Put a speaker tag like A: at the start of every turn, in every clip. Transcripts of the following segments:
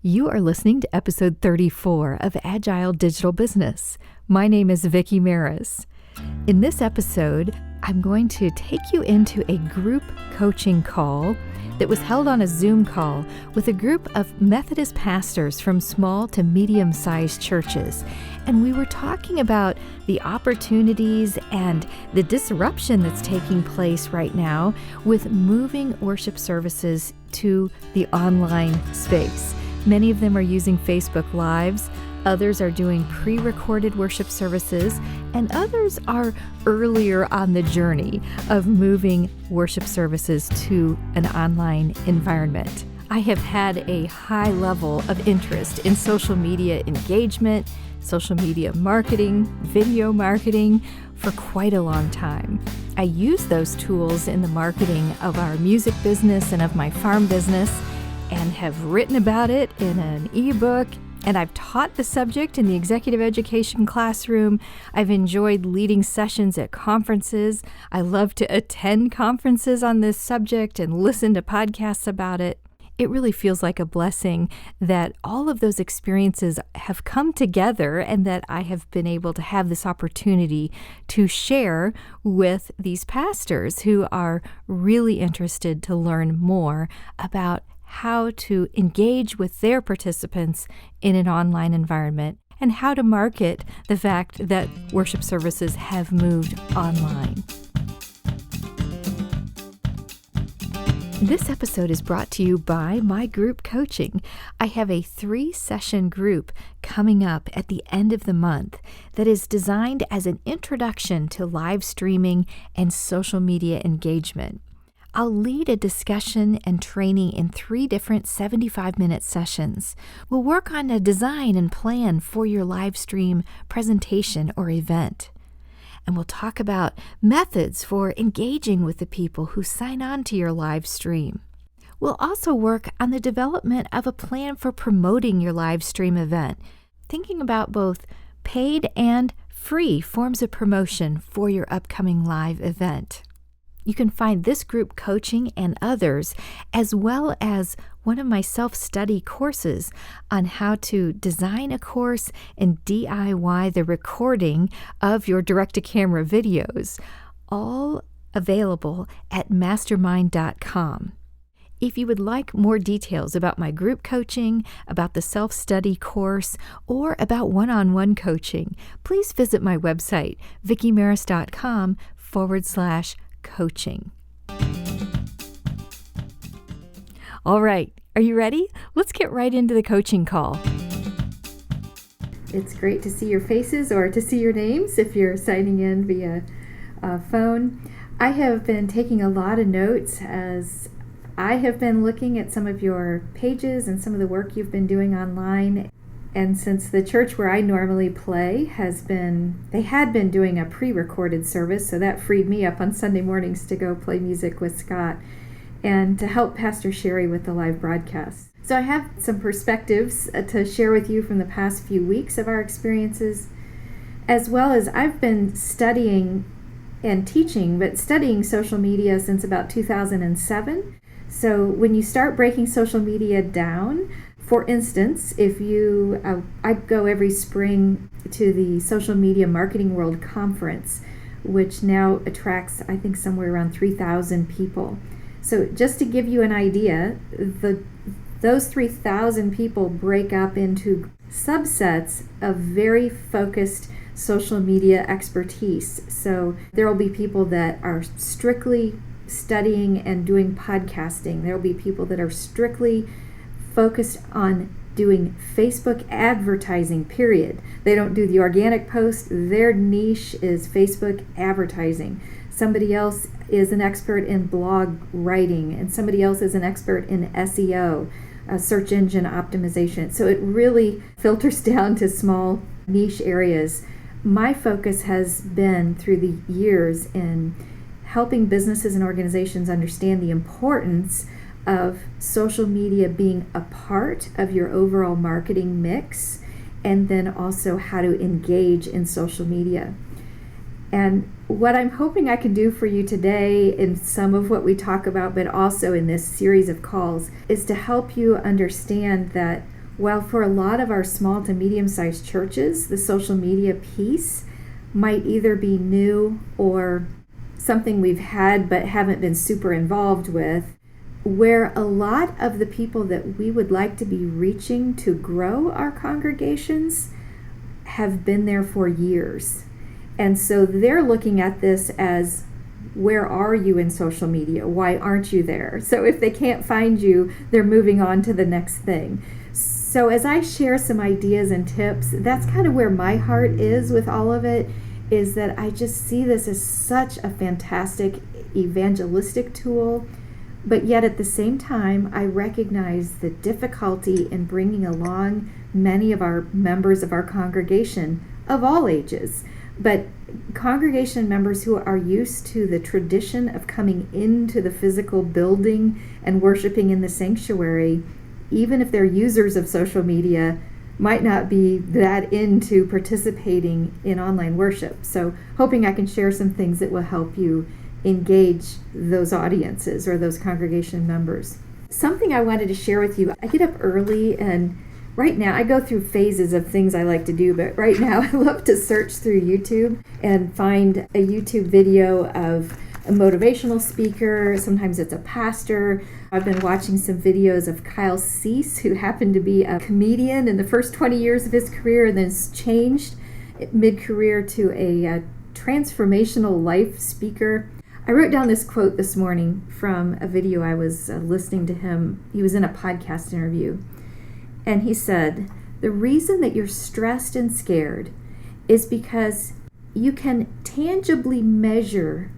A: You are listening to episode 34 of Agile Digital Business. My name is Vickie Maris. In this episode, I'm going to take you into a group coaching call that was held on a Zoom call with a group of Methodist pastors from small to medium-sized churches. And we were talking about the opportunities and the disruption that's taking place right now with moving worship services to the online space. Many of them are using Facebook Lives, others are doing pre-recorded worship services, and others are earlier on the journey of moving worship services to an online environment. I have had a high level of interest in social media engagement, social media marketing, video marketing for quite a long time. I use those tools in the marketing of our music business and of my farm business, and have written about it in an ebook, and I've taught the subject in the executive education classroom. I've enjoyed leading sessions at conferences. I love to attend conferences on this subject and listen to podcasts about it. It really feels like a blessing that all of those experiences have come together and that I have been able to have this opportunity to share with these pastors who are really interested to learn more about how to engage with their participants in an online environment and how to market the fact that worship services have moved online. This episode is brought to you by my group coaching. I have a 3-session group coming up at the end of the month that is designed as an introduction to live streaming and social media engagement. I'll lead a discussion and training in 3 different 75-minute sessions. We'll work on a design and plan for your live stream presentation or event. And we'll talk about methods for engaging with the people who sign on to your live stream. We'll also work on the development of a plan for promoting your live stream event, thinking about both paid and free forms of promotion for your upcoming live event. You can find this group coaching and others, as well as one of my self-study courses on how to design a course and DIY the recording of your direct-to-camera videos, all available at mastermind.com. If you would like more details about my group coaching, about the self-study course, or about one-on-one coaching, please visit my website, vickiemaris.com/coaching. All right, are you ready? Let's get right into the coaching call. It's great to see your faces or to see your names if you're signing in via phone. I have been taking a lot of notes as I have been looking at some of your pages and some of the work you've been doing online. And since the church where I normally play they had been doing a pre-recorded service, so that freed me up on Sunday mornings to go play music with Scott and to help Pastor Sherry with the live broadcast. So I have some perspectives to share with you from the past few weeks of our experiences, as well as I've been studying and teaching, but studying social media since about 2007. So when you start breaking social media down, for instance, if I go every spring to the Social Media Marketing World Conference, which now attracts, I think, somewhere around 3,000 people. So just to give you an idea, those 3,000 people break up into subsets of very focused social media expertise. So there will be people that are strictly studying and doing podcasting. There will be people that are strictly focused on doing Facebook advertising, period. They don't do the organic post. Their niche is Facebook advertising. Somebody else is an expert in blog writing, and somebody else is an expert in SEO, search engine optimization. So it really filters down to small niche areas. My focus has been through the years in helping businesses and organizations understand the importance of social media being a part of your overall marketing mix, and then also how to engage in social media. And what I'm hoping I can do for you today in some of what we talk about, but also in this series of calls, is to help you understand that While for a lot of our small to medium-sized churches, the social media piece might either be new or something we've had but haven't been super involved with, where a lot of the people that we would like to be reaching to grow our congregations have been there for years. And so they're looking at this as, where are you in social media? Why aren't you there? So if they can't find you, they're moving on to the next thing. So as I share some ideas and tips, that's kind of where my heart is with all of it, is that I just see this as such a fantastic evangelistic tool. But yet at the same time, I recognize the difficulty in bringing along many of our members of our congregation of all ages, but congregation members who are used to the tradition of coming into the physical building and worshiping in the sanctuary, even if they're users of social media, might not be that into participating in online worship. So hoping I can share some things that will help you engage those audiences or those congregation members. Something I wanted to share with you, I get up early, and right now I go through phases of things I like to do, but right now I love to search through YouTube and find a YouTube video of a motivational speaker. Sometimes it's a pastor. I've been watching some videos of Kyle Cease, who happened to be a comedian in the first 20 years of his career and then changed mid-career to a transformational life speaker. I wrote down this quote this morning from a video I was listening to him. He was in a podcast interview. And he said, "The reason that you're stressed and scared is because you can tangibly measure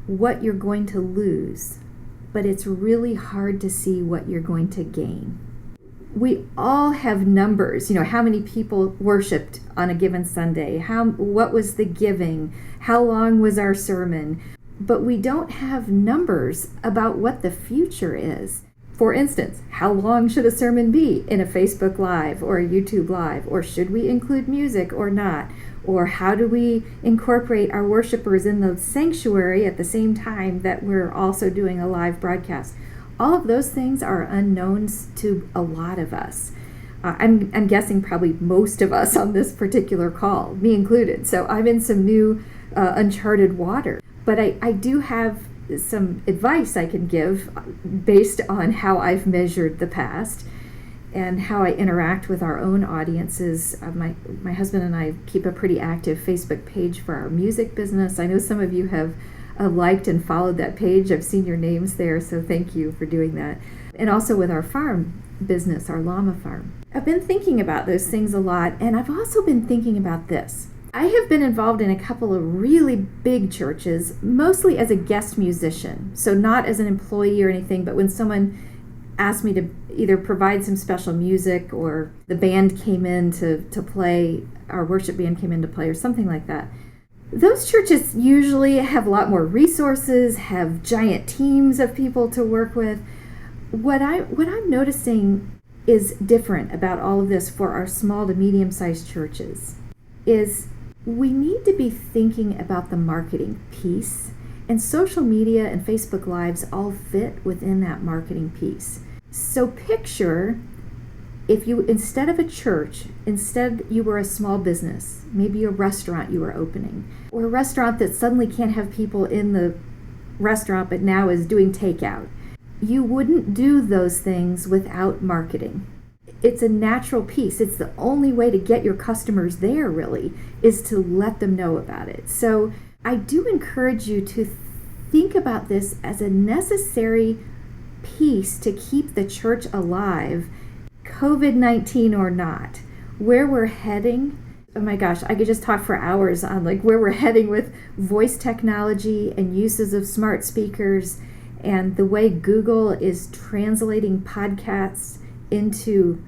A: what you're going to lose, but it's really hard to see what you're going to gain." We all have numbers, how many people worshiped on a given Sunday, what was the giving, how long was our sermon, but we don't have numbers about what the future is. For instance, how long should a sermon be in a Facebook Live or a YouTube Live? Or should we include music or not? Or how do we incorporate our worshipers in the sanctuary at the same time that we're also doing a live broadcast? All of those things are unknowns to a lot of us. I'm guessing probably most of us on this particular call, me included. So I'm in some new uncharted water. But I do have some advice I can give based on how I've measured the past and how I interact with our own audiences. My husband and I keep a pretty active Facebook page for our music business. I know some of you have liked and followed that page. I've seen your names there, so thank you for doing that. And also with our farm business, our llama farm. I've been thinking about those things a lot, and I've also been thinking about this. I have been involved in a couple of really big churches, mostly as a guest musician. So not as an employee or anything, but when someone asked me to either provide some special music or the band came in to play, our worship band came in to play or something like that. Those churches usually have a lot more resources, have giant teams of people to work with. What I'm noticing is different about all of this for our small to medium-sized churches is we need to be thinking about the marketing piece, and social media and Facebook Lives all fit within that marketing piece. So picture if you, instead of a church, instead you were a small business, maybe a restaurant you were opening, or a restaurant that suddenly can't have people in the restaurant but now is doing takeout. You wouldn't do those things without marketing. It's a natural piece. It's the only way to get your customers there, really, is to let them know about it. So I do encourage you to think about this as a necessary piece to keep the church alive, COVID-19 or not. Where we're heading, oh my gosh, I could just talk for hours on where we're heading with voice technology and uses of smart speakers and the way Google is translating podcasts into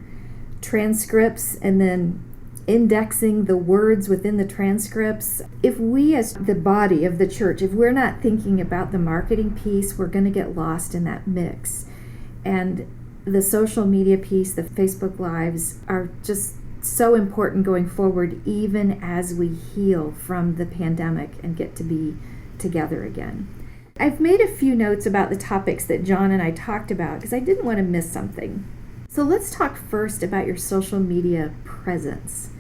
A: transcripts and then indexing the words within the transcripts. If we as the body of the church, if we're not thinking about the marketing piece, we're going to get lost in that mix. And the social media piece, the Facebook Lives, are just so important going forward, even as we heal from the pandemic and get to be together again. I've made a few notes about the topics that John and I talked about because I didn't want to miss something. So let's talk first about your social media presence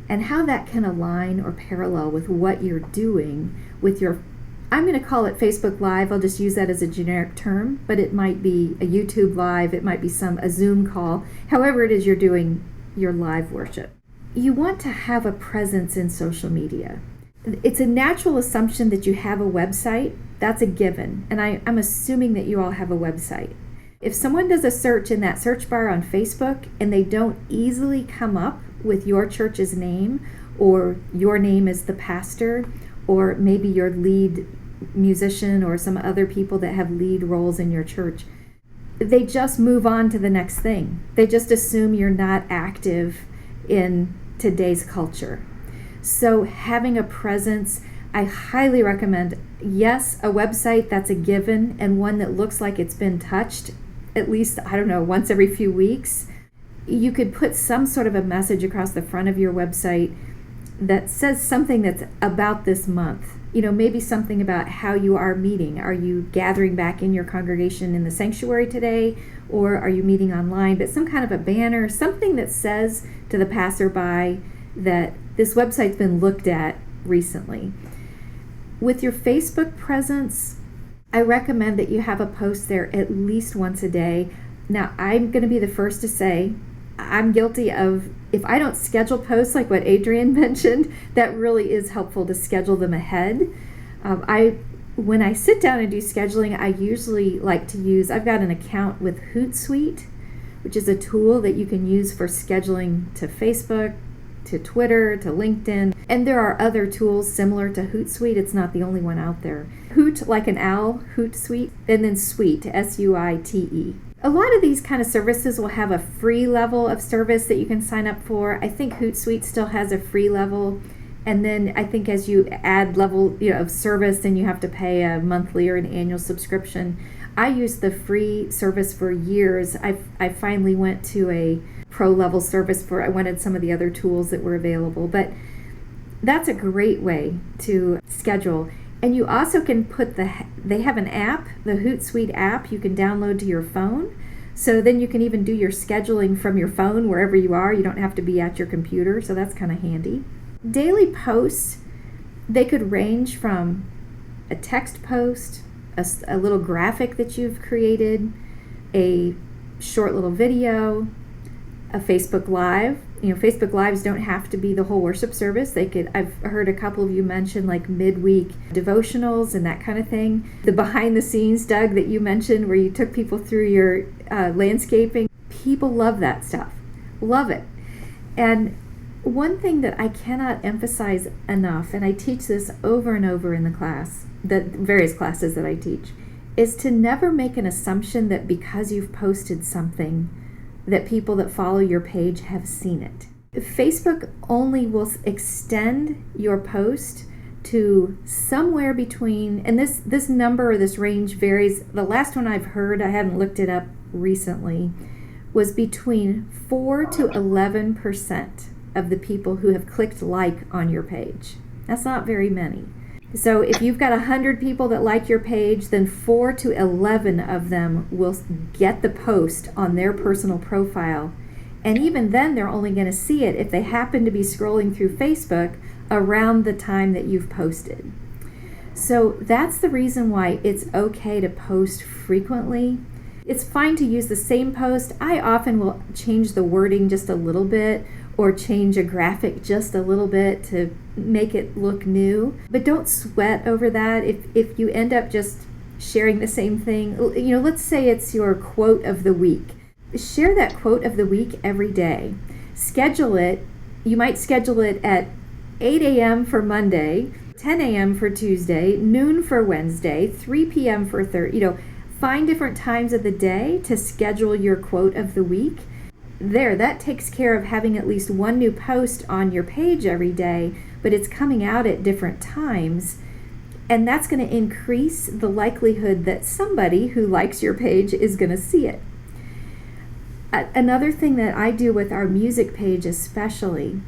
A: and how that can align or parallel with what you're doing with your, I'm going to call it Facebook Live. I'll just use that as a generic term, but it might be a YouTube Live, it might be a Zoom call, however it is you're doing your live worship. You want to have a presence in social media. It's a natural assumption that you have a website. That's a given, and I'm assuming that you all have a website. If someone does a search in that search bar on Facebook and they don't easily come up with your church's name, or your name as the pastor, or maybe your lead musician or some other people that have lead roles in your church, they just move on to the next thing. They just assume you're not active in today's culture. So having a presence, I highly recommend, yes, a website, that's a given, and one that looks like it's been touched at least, once every few weeks. You could put some sort of a message across the front of your website that says something that's about this month. Maybe something about how you are meeting. Are you gathering back in your congregation in the sanctuary today, or are you meeting online? But some kind of a banner, something that says to the passerby that this website's been looked at recently. With your Facebook presence, I recommend that you have a post there at least once a day. Now, I'm going to be the first to say, I'm guilty of, if I don't schedule posts like what Adrienne mentioned, that really is helpful to schedule them ahead. When I sit down and do scheduling, I usually like to use, I've got an account with Hootsuite, which is a tool that you can use for scheduling to Facebook, to Twitter, to LinkedIn. And there are other tools similar to Hootsuite. It's not the only one out there. Hoot, like an owl, Hootsuite, and then Suite, Suite. A lot of these kind of services will have a free level of service that you can sign up for. I think Hootsuite still has a free level. And then I think as you add level of service, then you have to pay a monthly or an annual subscription. I used the free service for years. I finally went to a pro level service I wanted some of the other tools that were available. But that's a great way to schedule. And you also can they have an app, the Hootsuite app, you can download to your phone. So then you can even do your scheduling from your phone wherever you are. You don't have to be at your computer, so that's kind of handy. Daily posts, they could range from a text post, a little graphic that you've created, a short little video, a Facebook Live. Facebook Lives don't have to be the whole worship service. I've heard a couple of you mention like midweek devotionals and that kind of thing. The behind the scenes, Doug, that you mentioned where you took people through your landscaping. People love that stuff. Love it. And one thing that I cannot emphasize enough, and I teach this over and over in the various classes that I teach, is to never make an assumption that because you've posted something that people that follow your page have seen it. Facebook only will extend your post to somewhere between, and this number or this range varies. The last one I've heard, I haven't looked it up recently, was between 4 to 11% of the people who have clicked like on your page. That's not very many. So if you've got 100 people that like your page, then 4 to 11 of them will get the post on their personal profile. And even then, they're only going to see it if they happen to be scrolling through Facebook around the time that you've posted. So that's the reason why it's okay to post frequently. It's fine to use the same post. I often will change the wording just a little bit or change a graphic just a little bit to make it look new. But don't sweat over that. If you end up just sharing the same thing, let's say it's your quote of the week. Share that quote of the week every day. Schedule it. You might schedule it at 8 a.m. for Monday, 10 a.m. for Tuesday, noon for Wednesday, 3 p.m. for Thursday. Find different times of the day to schedule your quote of the week. That takes care of having at least one new post on your page every day, but it's coming out at different times. And that's going to increase the likelihood that somebody who likes your page is going to see it. Another thing that I do with our music page especially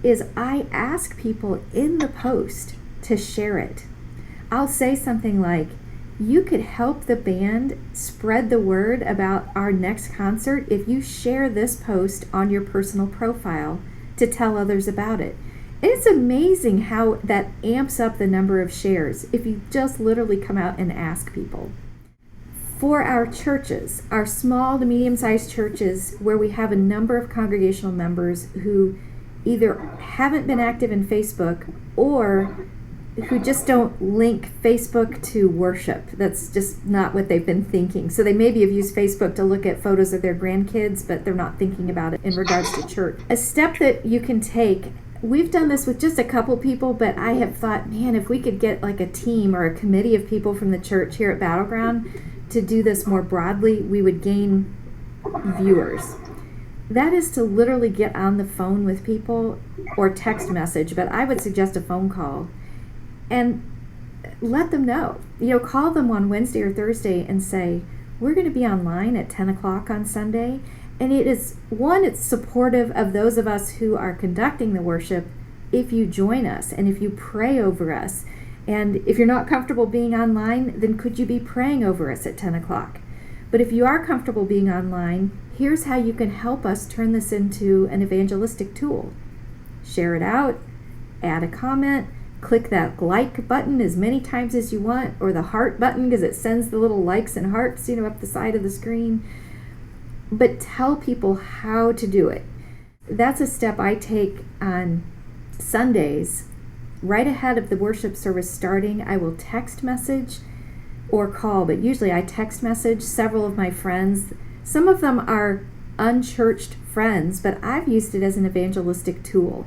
A: is I ask people in the post to share it. I'll say something like, You could help the band spread the word about our next concert if you share this post on your personal profile to tell others about it. And it's amazing how that amps up the number of shares if you just literally come out and ask people. For our churches, our small to medium-sized churches where we have a number of congregational members who either haven't been active in Facebook or who just don't link Facebook to worship. That's just not what they've been thinking. So they maybe have used Facebook to look at photos of their grandkids, but they're not thinking about it in regards to church. A step that you can take, we've done this with just a couple people, but I have thought, man, if we could get like a team or a committee of people from the church here at Battleground to do this more broadly, we would gain viewers. That is to literally get on the phone with people or text message, but I would suggest a phone call and let them know. Call them on Wednesday or Thursday and say, we're going to be online at 10 o'clock on Sunday. And it's supportive of those of us who are conducting the worship if you join us and if you pray over us. And if you're not comfortable being online, then could you be praying over us at 10 o'clock? But if you are comfortable being online, here's how you can help us turn this into an evangelistic tool. Share it out, add a comment, click that like button as many times as you want, or the heart button because it sends the little likes and hearts, up the side of the screen. But tell people how to do it. That's a step I take on Sundays. Right ahead of the worship service starting, I will text message or call, but usually I text message several of my friends. Some of them are unchurched friends, but I've used it as an evangelistic tool.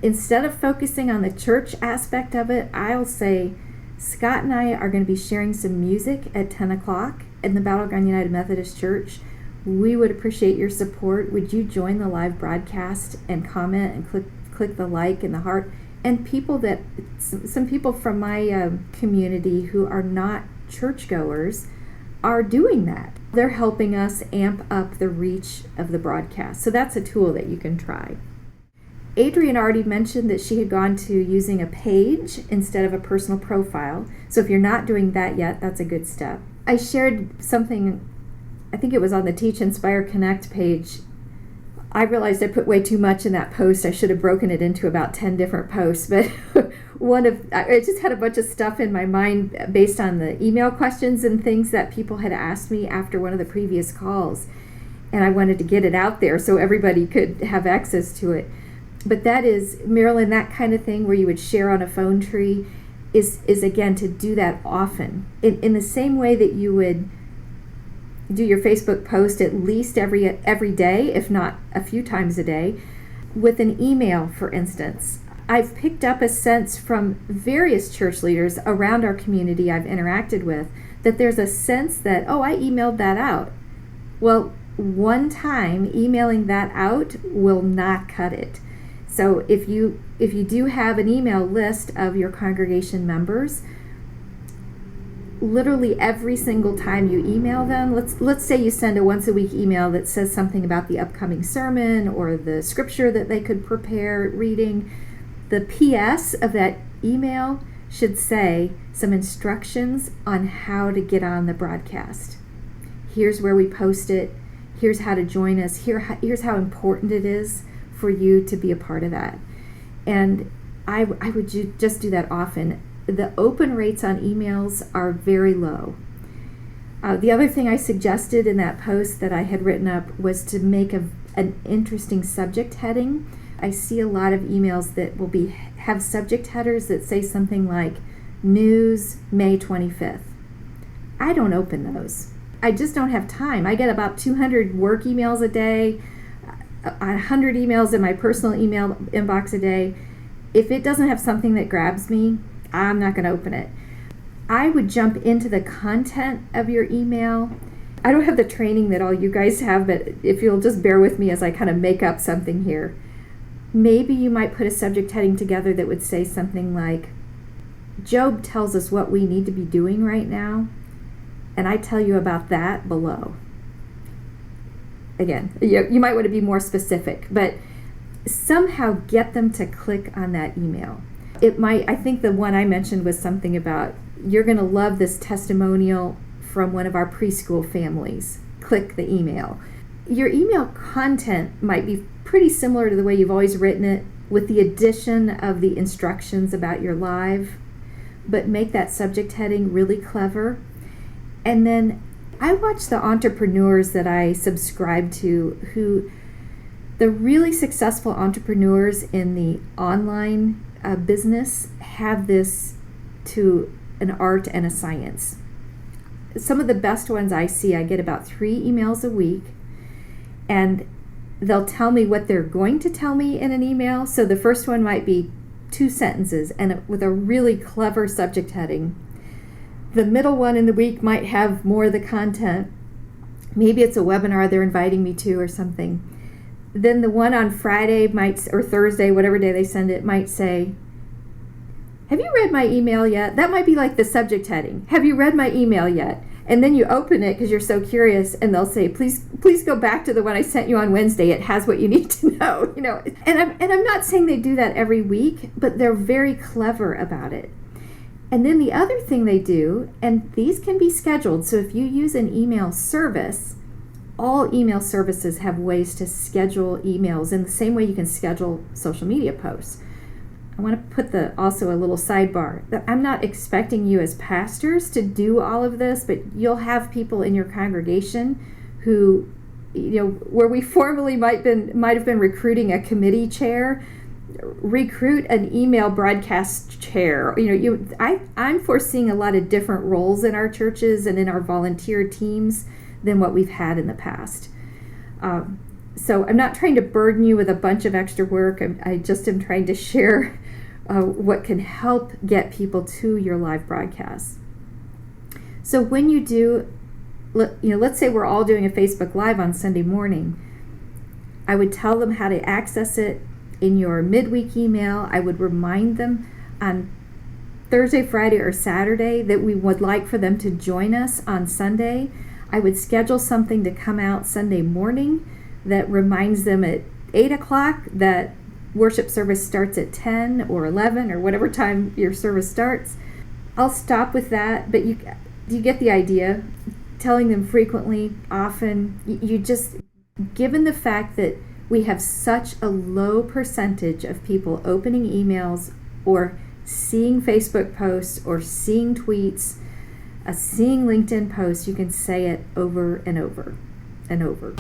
A: Instead of focusing on the church aspect of it, I'll say, Scott and I are going to be sharing some music at 10 o'clock in the Battleground United Methodist Church. We would appreciate your support. Would you join the live broadcast and comment and click the like and the heart? And some people from my community who are not churchgoers are doing that. They're helping us amp up the reach of the broadcast. So that's a tool that you can try. Adrienne already mentioned that she had gone to using a page instead of a personal profile. So if you're not doing that yet, that's a good step. I shared something, I think it was on the Teach, Inspire, Connect page. I realized I put way too much in that post. I should have broken it into about 10 different posts, but I just had a bunch of stuff in my mind based on the email questions and things that people had asked me after one of the previous calls. And I wanted to get it out there so everybody could have access to it. But that is, Marilyn, that kind of thing where you would share on a phone tree is again, to do that often. In the same way that you would do your Facebook post at least every day, if not a few times a day, with an email, for instance. I've picked up a sense from various church leaders around our community I've interacted with that there's a sense that, oh, I emailed that out. Well, one time emailing that out will not cut it. So if you do have an email list of your congregation members, literally every single time you email them, let's say you send a once a week email that says something about the upcoming sermon or the scripture that they could prepare reading, the PS of that email should say some instructions on how to get on the broadcast. Here's where we post it. Here's how to join us. Here's how important it is for you to be a part of that. And I would just do that often. The open rates on emails are very low. The other thing I suggested in that post that I had written up was to make an interesting subject heading. I see a lot of emails that will have subject headers that say something like News May 25th. I don't open those. I just don't have time. I get about 200 work emails a day, 100 emails in my personal email inbox a day. If it doesn't have something that grabs me, I'm not going to open it. I would jump into the content of your email. I don't have the training that all you guys have, but if you'll just bear with me as I kind of make up something here. Maybe you might put a subject heading together that would say something like, Job tells us what we need to be doing right now, and I tell you about that below. Again, you might want to be more specific, but somehow get them to click on that email. I think the one I mentioned was something about you're going to love this testimonial from one of our preschool families. Click the email. Your email content might be pretty similar to the way you've always written it, with the addition of the instructions about your live, but make that subject heading really clever. And then I watch the entrepreneurs that I subscribe to, the really successful entrepreneurs in the online business have this to an art and a science. Some of the best ones I see, I get about 3 emails a week, and they'll tell me what they're going to tell me in an email. So the first one might be 2 sentences and with a really clever subject heading. The middle one in the week might have more of the content. Maybe it's a webinar they're inviting me to or something. Then the one on Friday or Thursday, whatever day they send it, might say, "Have you read my email yet?" That might be like the subject heading. "Have you read my email yet?" And then you open it because you're so curious, and they'll say, please go back to the one I sent you on Wednesday. It has what you need to know. And I'm not saying they do that every week, but they're very clever about it. And then the other thing they do, and these can be scheduled. So if you use an email service, all email services have ways to schedule emails in the same way you can schedule social media posts. I want to put also a little sidebar that I'm not expecting you as pastors to do all of this, but you'll have people in your congregation who, where we formerly might have been recruiting a committee chair, recruit an email broadcast chair. I'm foreseeing a lot of different roles in our churches and in our volunteer teams than what we've had in the past. So I'm not trying to burden you with a bunch of extra work. I just am trying to share what can help get people to your live broadcasts. So when you do, let's say we're all doing a Facebook Live on Sunday morning, I would tell them how to access it in your midweek email. I would remind them on Thursday, Friday, or Saturday that we would like for them to join us on Sunday. I would schedule something to come out Sunday morning that reminds them at 8 o'clock that worship service starts at 10 or 11 or whatever time your service starts. I'll stop with that, but you get the idea. Telling them frequently, often, given the fact that we have such a low percentage of people opening emails or seeing Facebook posts or seeing tweets, seeing LinkedIn posts, you can say it over and over and over.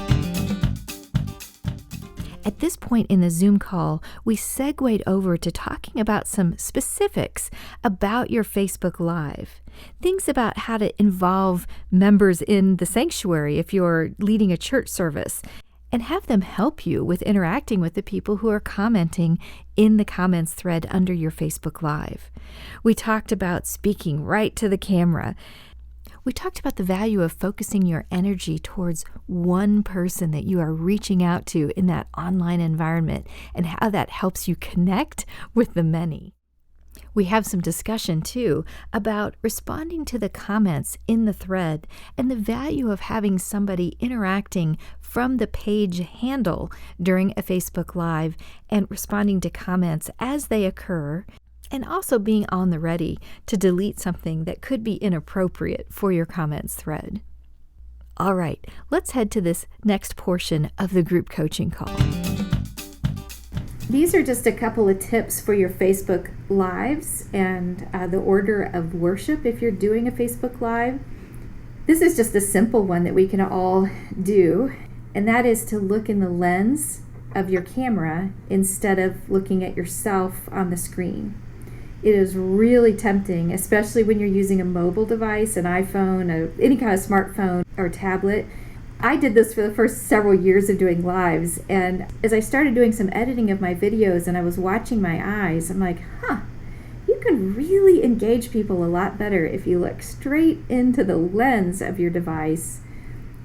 B: At this point in the Zoom call, we segued over to talking about some specifics about your Facebook Live. Things about how to involve members in the sanctuary if you're leading a church service, and have them help you with interacting with the people who are commenting in the comments thread under your Facebook Live. We talked about speaking right to the camera. We talked about the value of focusing your energy towards one person that you are reaching out to in that online environment and how that helps you connect with the many. We have some discussion, too, about responding to the comments in the thread and the value of having somebody interacting from the page handle during a Facebook Live and responding to comments as they occur, and also being on the ready to delete something that could be inappropriate for your comments thread. All right, let's head to this next portion of the group coaching call.
A: These are just a couple of tips for your Facebook Lives and the order of worship if you're doing a Facebook Live. This is just a simple one that we can all do, and that is to look in the lens of your camera instead of looking at yourself on the screen. It is really tempting, especially when you're using a mobile device, an iPhone, any kind of smartphone or tablet. I did this for the first several years of doing lives, and as I started doing some editing of my videos and I was watching my eyes, I'm like, you can really engage people a lot better if you look straight into the lens of your device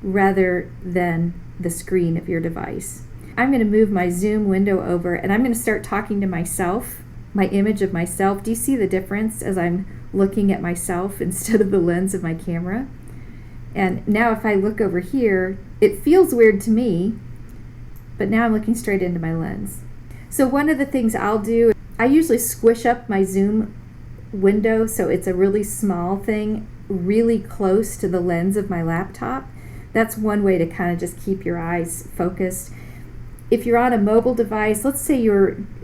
A: rather than the screen of your device. I'm going to move my Zoom window over and I'm going to start talking to myself, my image of myself. Do you see the difference as I'm looking at myself instead of the lens of my camera? And now if I look over here, it feels weird to me, but now I'm looking straight into my lens. So one of the things I'll do, I usually squish up my Zoom window, so it's a really small thing, really close to the lens of my laptop. That's one way to kind of just keep your eyes focused. If you're on a mobile device, let's say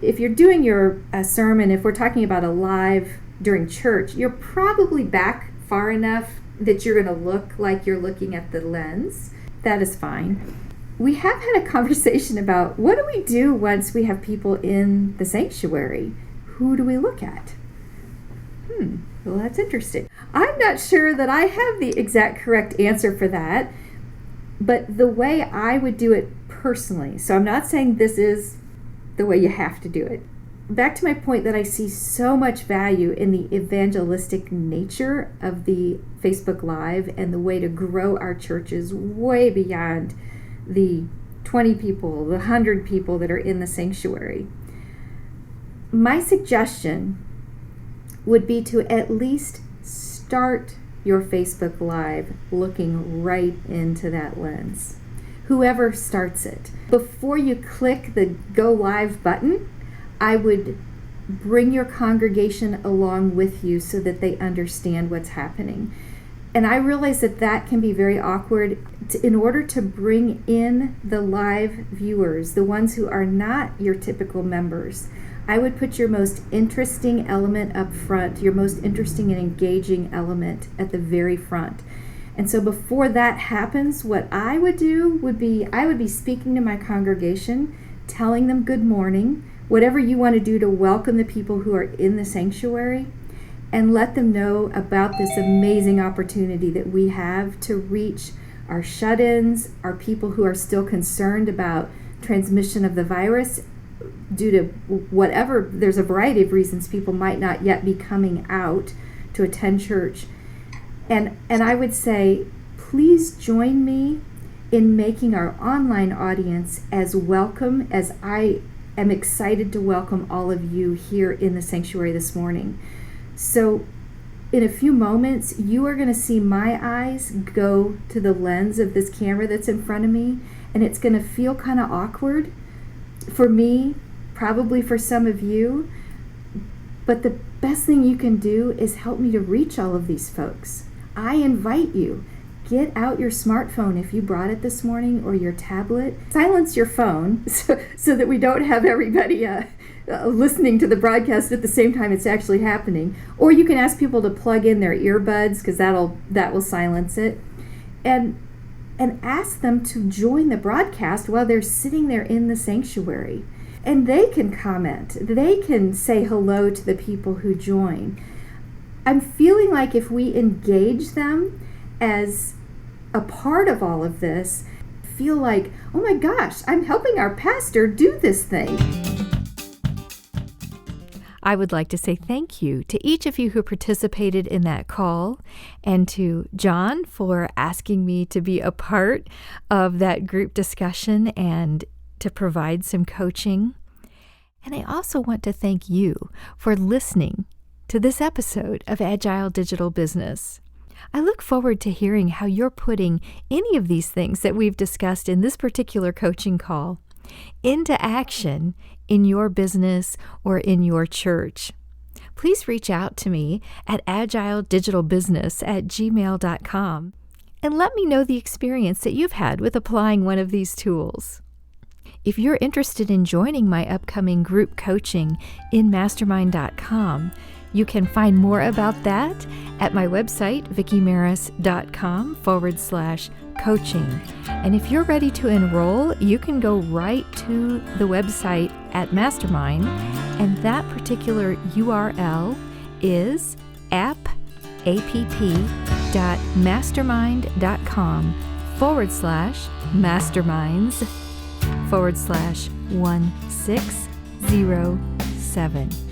A: if you're doing your sermon, if we're talking about a live during church, you're probably back far enough that you're going to look like you're looking at the lens. That is fine. We have had a conversation about what do we do once we have people in the sanctuary? Who do we look at? Well, that's interesting. I'm not sure that I have the exact correct answer for that, but the way I would do it personally, so I'm not saying this is the way you have to do it. Back to my point that I see so much value in the evangelistic nature of the Facebook Live and the way to grow our churches way beyond the 20 people, the 100 people that are in the sanctuary. My suggestion would be to at least start your Facebook Live looking right into that lens. Whoever starts it. Before you click the Go Live button, I would bring your congregation along with you so that they understand what's happening. And I realize that that can be very awkward. In order to bring in the live viewers, the ones who are not your typical members, I would put your most interesting element up front, your most interesting and engaging element at the very front. And so before that happens, what I would do would be, I would be speaking to my congregation, telling them good morning, whatever you want to do to welcome the people who are in the sanctuary, and let them know about this amazing opportunity that we have to reach our shut-ins, our people who are still concerned about transmission of the virus due to whatever, there's a variety of reasons people might not yet be coming out to attend church. And I would say, please join me in making our online audience as welcome as I am excited to welcome all of you here in the sanctuary this morning. So in a few moments, you are going to see my eyes go to the lens of this camera that's in front of me, and it's going to feel kind of awkward for me, probably for some of you, but the best thing you can do is help me to reach all of these folks. I invite you, get out your smartphone if you brought it this morning, or your tablet. Silence your phone so that we don't have everybody listening to the broadcast at the same time it's actually happening. Or you can ask people to plug in their earbuds, because that will silence it. And ask them to join the broadcast while they're sitting there in the sanctuary. And they can comment. They can say hello to the people who join. I'm feeling like if we engage them as a part of all of this, feel like, oh my gosh, I'm helping our pastor do this thing.
B: I would like to say thank you to each of you who participated in that call, and to John for asking me to be a part of that group discussion and to provide some coaching. And I also want to thank you for listening to this episode of Agile Digital Business. I look forward to hearing how you're putting any of these things that we've discussed in this particular coaching call into action in your business or in your church. Please reach out to me at agiledigitalbusiness@gmail.com and let me know the experience that you've had with applying one of these tools. If you're interested in joining my upcoming group coaching in mastermind.com, you can find more about that at my website, vickiemaris.com/coaching. And if you're ready to enroll, you can go right to the website at Mastermind, and that particular URL is app.mastermind.com/masterminds/1607.